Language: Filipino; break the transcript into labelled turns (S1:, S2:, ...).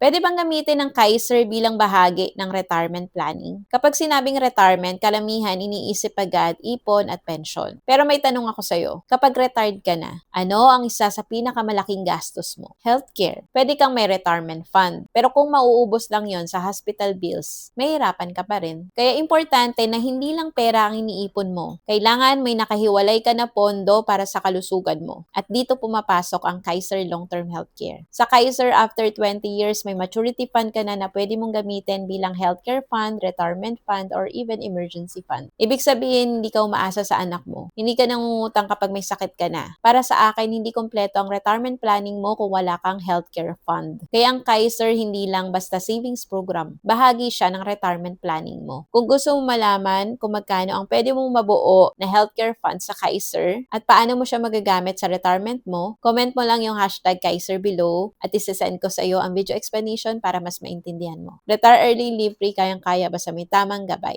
S1: Pwede bang gamitin ng Kaiser bilang bahagi ng retirement planning? Kapag sinabing retirement, kalamihan iniisip agad ipon at pensyon. Pero may tanong ako sa'yo, kapag retired ka na, ano ang isa sa pinakamalaking gastos mo? Healthcare. Pwede kang may retirement fund. Pero kung mauubos lang yon sa hospital bills, mahirapan ka pa rin. Kaya importante na hindi lang pera ang iniipon mo. Kailangan may nakahiwalay ka na pondo para sa kalusugan mo. At dito pumapasok ang Kaiser Long-Term Healthcare. Sa Kaiser, after 20 years, may maturity fund ka na pwede mong gamitin bilang healthcare fund, retirement fund, or even emergency fund. Ibig sabihin, hindi ka umaasa sa anak mo. Hindi ka nangungutang kapag may sakit ka na. Para sa akin, hindi kompleto ang retirement planning mo kung wala kang healthcare fund. Kaya ang Kaiser hindi lang basta savings program. Bahagi siya ng retirement planning mo. Kung gusto mo malaman kung magkano ang pwede mong mabuo na healthcare fund sa Kaiser at paano mo siya magagamit sa retirement mo, comment mo lang yung hashtag Kaiser below at isasend ko sa iyo ang video explanation para mas maintindihan mo. Retire early, live free, kayang-kaya basta may tamang gabay.